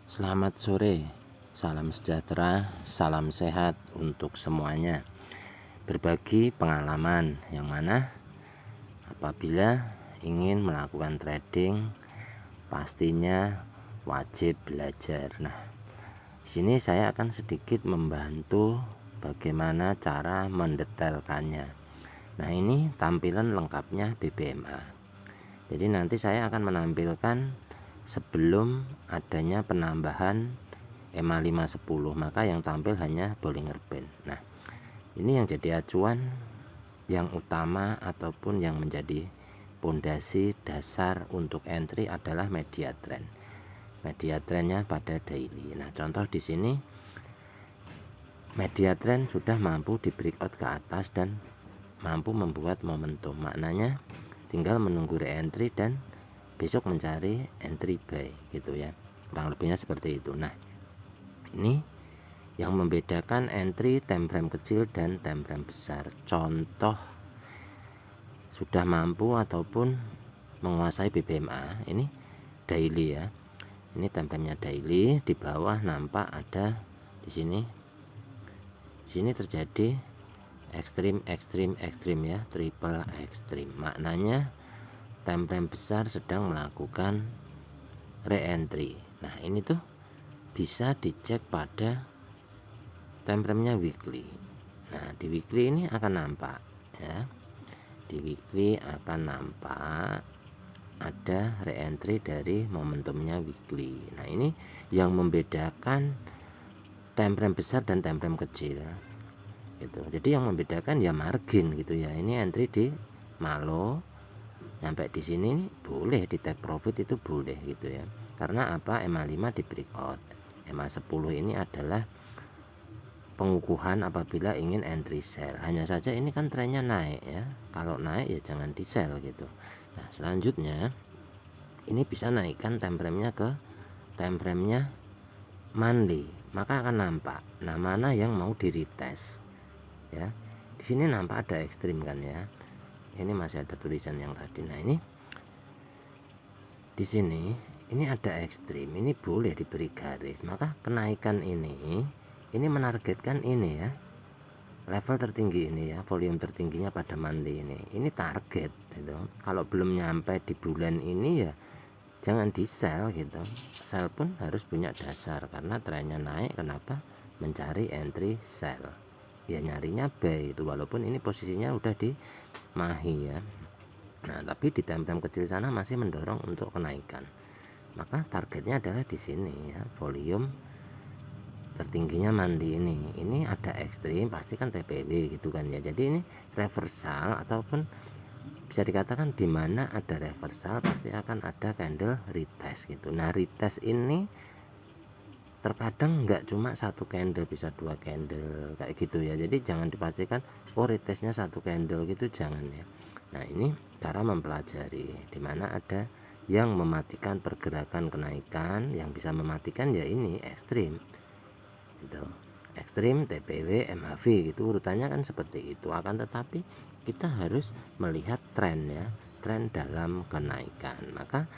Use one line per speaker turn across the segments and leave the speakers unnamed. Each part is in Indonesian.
Selamat sore, salam sejahtera, salam sehat untuk semuanya. Berbagi pengalaman yang mana apabila ingin melakukan trading pastinya wajib belajar. Nah, di sini saya akan sedikit membantu bagaimana cara mendetailkannya. Nah, ini tampilan lengkapnya BBMA. Jadi nanti saya akan menampilkan sebelum adanya penambahan EMA 510, maka yang tampil hanya Bollinger Band. Nah, ini yang jadi acuan yang utama ataupun yang menjadi pondasi dasar untuk entry adalah media trend. Media trendnya pada daily. Nah, contoh di sini media trend sudah mampu di breakout ke atas dan mampu membuat momentum. Maknanya tinggal menunggu re-entry dan besok mencari entry buy gitu ya. Kurang lebihnya seperti itu. Nah, ini yang membedakan entry time frame kecil dan time frame besar. Contoh sudah mampu ataupun menguasai BBMA ini daily ya. Ini time frame-nya daily, di bawah nampak ada di sini. Di sini terjadi ekstrim ya, triple ekstrim. Maknanya time frame besar sedang melakukan re-entry. Nah, ini tuh bisa dicek pada time frame-nya weekly. Nah, di weekly ini akan nampak ya. Di weekly akan nampak ada re-entry dari momentumnya weekly. Nah, ini yang membedakan time frame besar dan time frame kecil gitu. Jadi yang membedakan ya margin gitu ya. Ini entry di malo sampai di sini nih, boleh di take profit, itu boleh gitu ya. Karena apa? EMA 5 di breakout. EMA 10 ini adalah pengukuhan apabila ingin entry sell. Hanya saja ini kan trennya naik ya. Kalau naik ya jangan di sell gitu. Nah, selanjutnya ini bisa naikkan time frame-nya ke time frame-nya monthly, maka akan nampak nah mana yang mau di retest ya. Di sini nampak ada ekstrim kan ya. Ini masih ada tulisan yang tadi. Nah, ini di sini ini ada ekstrim, ini boleh diberi garis. Maka kenaikan ini menargetkan ini ya, level tertinggi ini ya, volume tertingginya pada monthly ini target gitu. Kalau belum nyampe di bulan ini ya jangan di sell gitu. Sell pun harus punya dasar karena trennya naik. Kenapa? Mencari entry sell ya, nyarinya buy itu, walaupun ini posisinya udah di mahi ya. Nah, tapi di time frame kecil sana masih mendorong untuk kenaikan. Maka targetnya adalah di sini ya, volume tertingginya mandi ini ada ekstrim, pasti kan TPW gitu kan ya. Jadi ini reversal ataupun bisa dikatakan di mana ada reversal pasti akan ada candle retest gitu. Nah, retest ini terkadang nggak cuma satu candle, bisa dua candle kayak gitu ya. Jadi jangan dipastikan oh retestnya satu candle gitu, jangan ya. Nah, ini cara mempelajari di mana ada yang mematikan pergerakan kenaikan. Yang bisa mematikan ya ini ekstrim gitu. Ekstrim, TPW, MAV gitu, urutannya kan seperti itu. Akan tetapi kita harus melihat tren ya, tren dalam kenaikan. Maka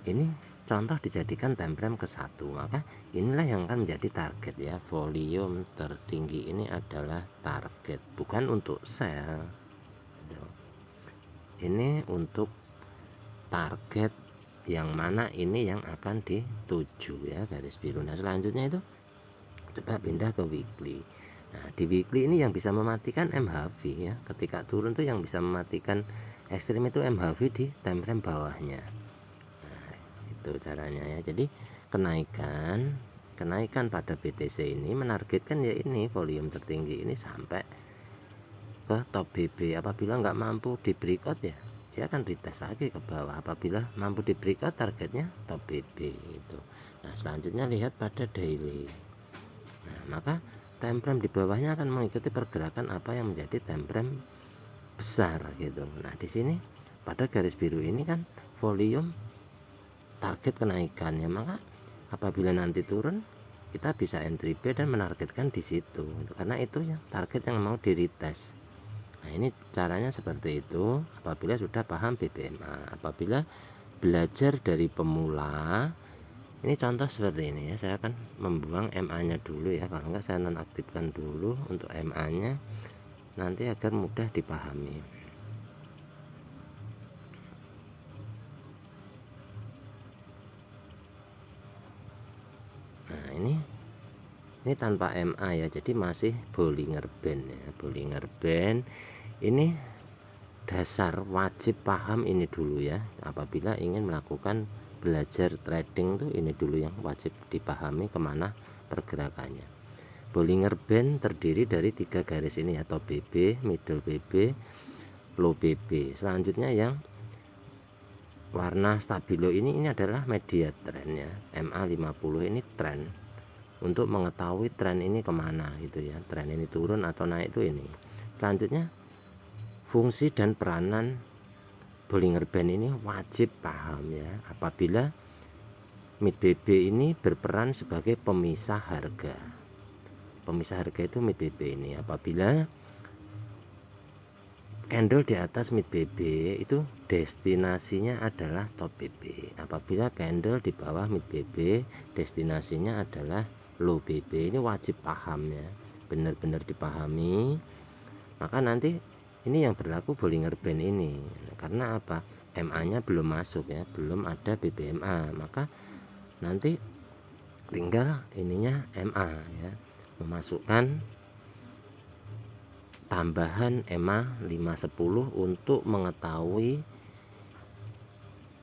ini contoh dijadikan time frame ke 1, maka inilah yang akan menjadi target ya. Volume tertinggi ini adalah target, bukan untuk sell gitu. Ini untuk target yang mana ini yang akan dituju ya, garis biru. Nah, selanjutnya itu coba pindah ke weekly. Nah, di weekly ini yang bisa mematikan MHV ya. Ketika turun tuh yang bisa mematikan ekstrim itu MHV di time frame bawahnya. Nah, itu caranya ya. Jadi kenaikan pada BTC ini menargetkan ya ini volume tertinggi ini sampai ke top BB. Apabila nggak mampu di breakout ya dia akan retest lagi ke bawah. Apabila mampu di breakout targetnya top BB itu. Nah, selanjutnya lihat pada daily. Nah, maka time frame di bawahnya akan mengikuti pergerakan apa yang menjadi time frame besar gitu. Nah, di sini pada garis biru ini kan volume target kenaikan ya, maka apabila nanti turun kita bisa entry B dan menargetkan di situ gitu. Karena itu ya target yang mau di retest. Nah, ini caranya seperti itu apabila sudah paham BBMA. Apabila belajar dari pemula Ini contoh seperti ini ya, saya akan membuang MA nya dulu ya, kalau enggak saya nonaktifkan dulu untuk MA nya nanti agar mudah dipahami. Nah ini tanpa MA ya, jadi masih Bollinger Band ya. Bollinger Band ini dasar wajib paham ini dulu ya, apabila ingin melakukan belajar trading tuh ini dulu yang wajib dipahami, kemana pergerakannya. Bollinger Band terdiri dari 3 garis ini atau BB, middle BB, low BB. Selanjutnya yang warna stabilo ini adalah media trennya, MA50 ini tren, untuk mengetahui tren ini kemana gitu ya, tren ini turun atau naik itu ini. Selanjutnya fungsi dan peranan Bollinger Band ini wajib paham ya, apabila mid BB ini berperan sebagai pemisah harga. Pemisah harga itu mid BB ini, apabila candle di atas mid BB itu destinasinya adalah top BB. Apabila candle di bawah mid BB destinasinya adalah low BB. Ini wajib paham ya, benar-benar dipahami. Maka nanti ini yang berlaku Bollinger Band ini. Karena apa? MA nya belum masuk ya, belum ada BBMA. Maka nanti tinggal ininya MA ya, memasukkan tambahan EMA 510 untuk mengetahui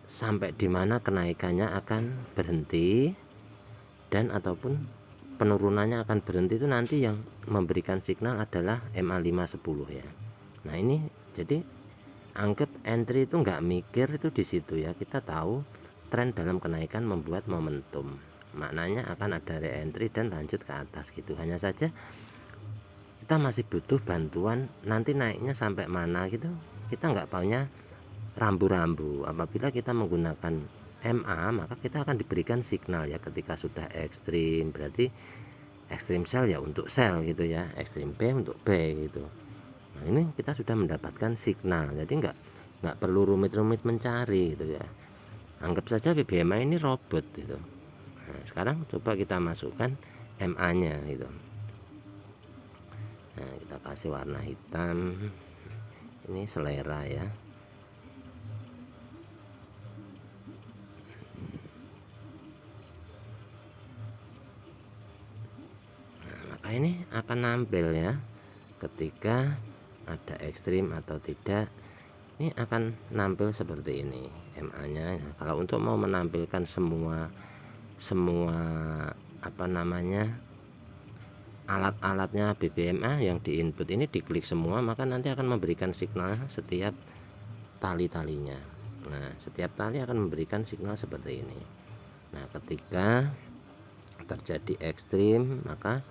sampai di mana kenaikannya akan berhenti dan ataupun penurunannya akan berhenti, itu nanti yang memberikan signal adalah EMA 510 ya. Nah ini jadi anggap entry itu nggak mikir itu di situ ya, kita tahu tren dalam kenaikan membuat momentum, maknanya akan ada re-entry dan lanjut ke atas gitu. Hanya saja kita masih butuh bantuan nanti naiknya sampai mana gitu, kita nggak punya rambu-rambu. Apabila kita menggunakan MA maka kita akan diberikan signal ya, ketika sudah ekstrim berarti ekstrim sell ya untuk sell gitu ya, ekstrim B untuk B gitu. Nah ini kita sudah mendapatkan signal, jadi nggak perlu rumit-rumit mencari gitu ya, anggap saja BBMA ini robot gitu. Nah, sekarang coba kita masukkan MA nya gitu. Nah kita kasih warna hitam, ini selera ya. Nah maka ini akan nampil ya, ketika ada ekstrim atau tidak, ini akan nampil seperti ini MA nya. Nah, kalau untuk mau menampilkan semua apa namanya alat-alatnya BBMA yang di input ini diklik semua, maka nanti akan memberikan signal setiap tali-talinya. Nah setiap tali akan memberikan signal seperti ini. Nah ketika terjadi ekstrim maka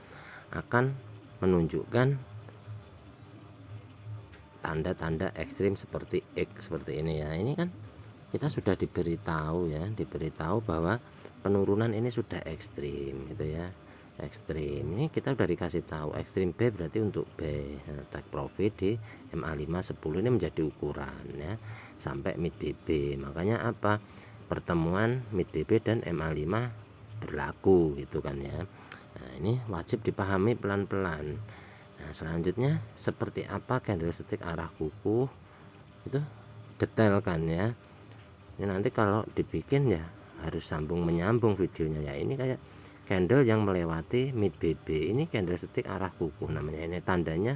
akan menunjukkan tanda-tanda ekstrim seperti X seperti ini ya. Ini kan kita sudah diberitahu ya, diberitahu bahwa penurunan ini sudah ekstrim gitu ya, ekstrim. Ini kita udah dikasih tahu ekstrim B berarti untuk B. Nah, take profit di MA510 ini menjadi ukuran ya sampai mid BB. Makanya apa? Pertemuan mid BB dan MA5 berlaku gitu kan ya. Nah, ini wajib dipahami pelan-pelan. Nah, selanjutnya seperti apa candlestick arah kuku itu detail kan ya. Ini nanti kalau dibikin ya harus sambung menyambung videonya ya. Ini kayak candle yang melewati mid BB, ini candlestick arah kuku namanya, ini tandanya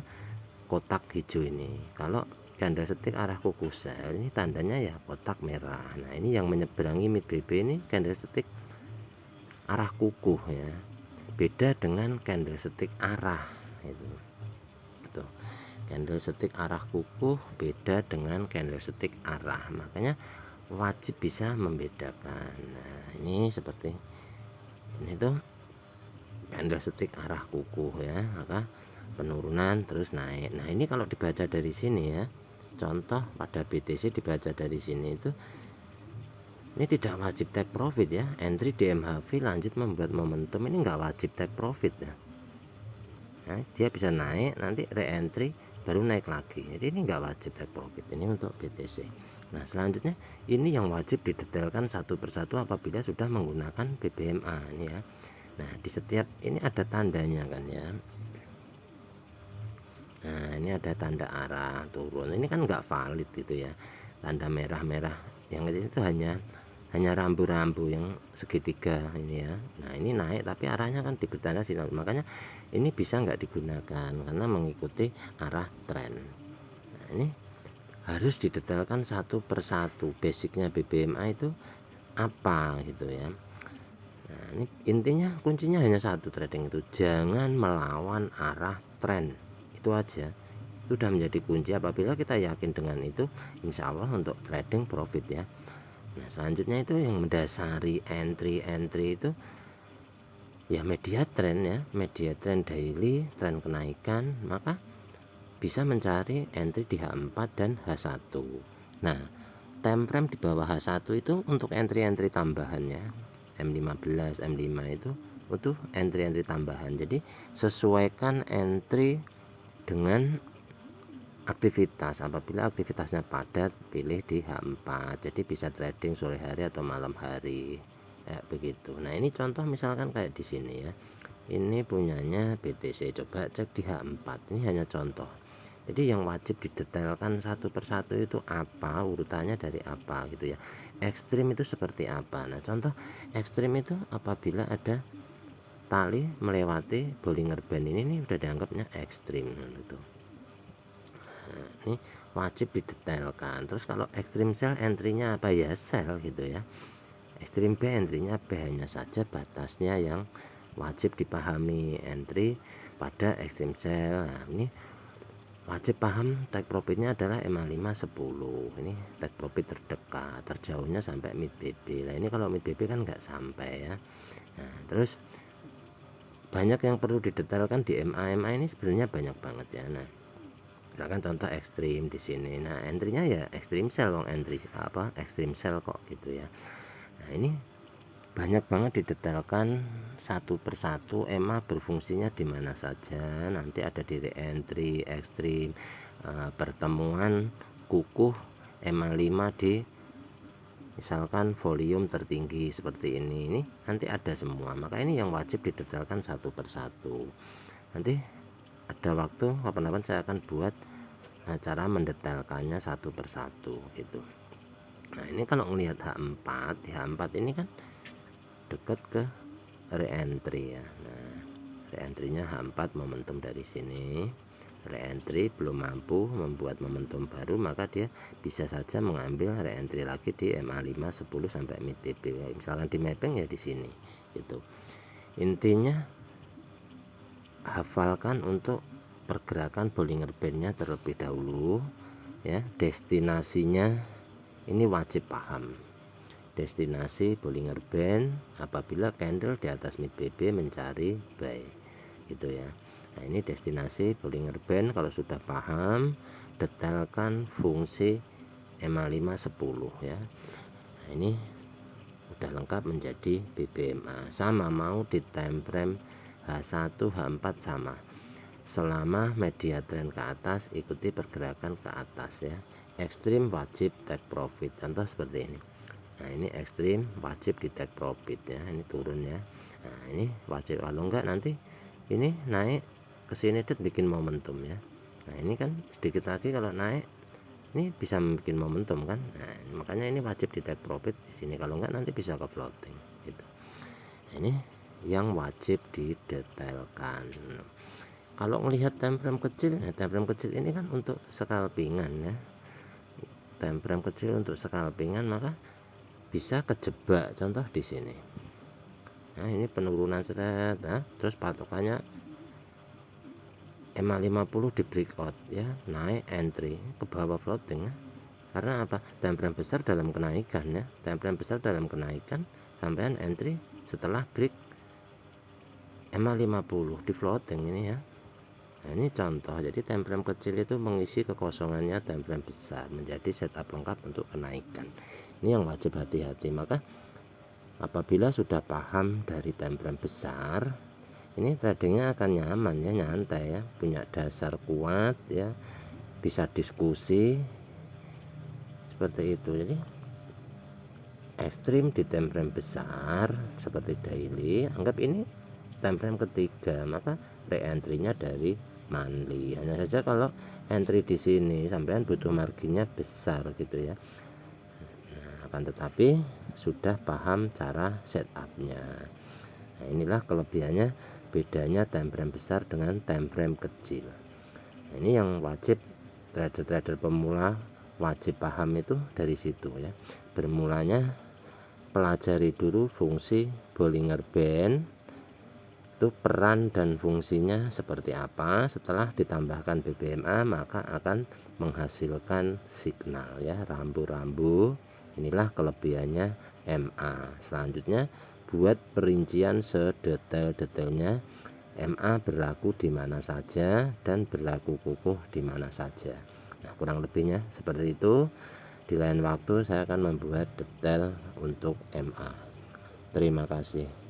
kotak hijau ini. Kalau candlestick arah kuku sell ini tandanya ya kotak merah. Nah ini yang menyeberangi mid BB ini candlestick arah kuku ya, beda dengan candlestick arah itu. Tuh, candlestick arah kuku beda dengan candlestick arah, makanya wajib bisa membedakan. Nah ini seperti ini tuh candlestick arah kuku ya, maka penurunan terus naik. Nah ini kalau dibaca dari sini ya, contoh pada BTC dibaca dari sini itu, ini tidak wajib take profit ya, entry di MHV lanjut membuat momentum, ini nggak wajib take profit ya. Nah, dia bisa naik nanti re-entry baru naik lagi, jadi ini nggak wajib take profit ini untuk BTC. Nah, selanjutnya ini yang wajib didetailkan satu persatu apabila sudah menggunakan BBMA ini ya. Nah, di setiap ini ada tandanya kan ya. Nah, ini ada tanda arah turun. Ini kan nggak valid gitu ya. Tanda merah-merah yang itu hanya rambu-rambu yang segitiga ini ya. Nah, ini naik tapi arahnya kan diberi tanda sinyal. Makanya ini bisa nggak digunakan karena mengikuti arah tren. Nah, ini harus didetailkan satu persatu. Basicnya BBMA itu apa gitu ya. Nah, ini intinya kuncinya hanya satu trading itu, jangan melawan arah tren. Itu aja. Itu sudah menjadi kunci. Apabila kita yakin dengan itu, insya Allah untuk trading profit ya. Nah, selanjutnya itu yang mendasari entry itu ya media tren ya, media tren daily, tren kenaikan, maka bisa mencari entry di H4 dan H1. Nah, time frame di bawah H1 itu untuk entry-entry tambahannya. M15, M5 itu untuk entry-entry tambahan. Jadi sesuaikan entry dengan aktivitas. Apabila aktivitasnya padat, pilih di H4. Jadi bisa trading sore hari atau malam hari. Begitu. Nah, ini contoh misalkan kayak di sini ya. Ini punyanya BTC. Coba cek di H4. Ini hanya contoh. Jadi yang wajib didetailkan satu persatu itu apa, urutannya dari apa gitu ya. Ekstrim itu seperti apa. Nah, contoh ekstrim itu apabila ada tali melewati Bollinger Band ini udah dianggapnya ekstrim gitu. Nah, ini wajib didetailkan. Terus kalau ekstrim sell entry-nya apa ya, sell gitu ya. Ekstrim B entry-nya B, hanya saja batasnya yang wajib dipahami. Entry pada ekstrim sell. Nah, ini wajib paham take profitnya adalah MA5 10. Ini take profit terdekat, terjauhnya sampai mid BB. Nah, ini kalau mid BB kan nggak sampai ya. Nah, terus banyak yang perlu didetailkan di MA ini sebenarnya banyak banget ya. Nah, misalkan contoh ekstrim di sini. Nah, entry-nya ya ekstrim sell, entry apa ekstrim sell kok gitu ya. Nah, ini banyak banget didetailkan satu persatu. EMA berfungsinya di mana saja, nanti ada di re-entry, ekstrim, pertemuan kukuh EMA 5 di misalkan volume tertinggi seperti ini nanti ada semua. Maka ini yang wajib didetailkan satu persatu. Nanti ada waktu kapan-kapan saya akan buat cara mendetailkannya satu persatu gitu. Nah, ini kalau melihat H4, di H4 ini kan dekat ke re-entry ya. Nah, re-entry-nya H4 momentum dari sini. Re-entry belum mampu membuat momentum baru, maka dia bisa saja mengambil re-entry lagi di MA5 10 sampai mid BB. Misalkan di mapping ya di sini gitu. Intinya hafalkan untuk pergerakan Bollinger Band-nya terlebih dahulu ya. Destinasinya ini wajib paham. Destinasi Bollinger Band apabila candle di atas mid BB mencari buy gitu ya. Nah, ini destinasi Bollinger Band. Kalau sudah paham, detailkan fungsi MA5 10 ya. Nah, ini udah lengkap menjadi BBMA. Sama mau di time frame H1 H4 sama. Selama media tren ke atas, ikuti pergerakan ke atas ya. Ekstrim wajib take profit. Contoh seperti ini. Nah, ini ekstrim wajib di take profit ya. Ini turun ya. Nah, ini wajib, kalau enggak nanti ini naik ke sini tuh bikin momentum ya. Nah, ini kan sedikit lagi kalau naik ini bisa bikin momentum kan. Nah, makanya ini wajib di take profit di sini, kalau enggak nanti bisa ke floating gitu. Nah, ini yang wajib didetailkan. Kalau melihat time frame kecil, nah time frame kecil ini kan untuk scalpingan ya. Time frame kecil untuk scalpingan, maka bisa kejebak. Contoh di sini. Nah, ini penurunan seret, nah, terus patokannya MA50 di breakout ya, naik entry ke bawah floating ya. Karena apa? Time frame besar dalam kenaikan ya. Time frame besar dalam kenaikan, sampean entry setelah break MA50 di floating ini ya. Nah, ini contoh. Jadi time frame kecil itu mengisi kekosongannya time frame besar, menjadi setup lengkap untuk kenaikan. Ini yang wajib hati-hati. Maka apabila sudah paham dari time frame besar, ini tradingnya akan nyaman ya, nyantai ya, punya dasar kuat ya, bisa diskusi seperti itu. Jadi ekstrim di time frame besar seperti daily, anggap ini time frame ketiga, maka re-entry-nya dari monthly. Hanya saja kalau entry di sini sampean butuh marginnya besar gitu ya. Nah, akan tetapi sudah paham cara setupnya. Nah, inilah kelebihannya, bedanya time frame besar dengan time frame kecil. Nah, ini yang wajib trader-trader pemula wajib paham itu dari situ ya. Bermulanya pelajari dulu fungsi Bollinger Band, itu peran dan fungsinya seperti apa. Setelah ditambahkan BBMA maka akan menghasilkan signal ya, rambu-rambu. Inilah kelebihannya MA. Selanjutnya buat perincian sedetail-detailnya, MA berlaku di mana saja dan berlaku kukuh di mana saja. Nah, kurang lebihnya seperti itu. Di lain waktu saya akan membuat detail untuk MA. Terima kasih.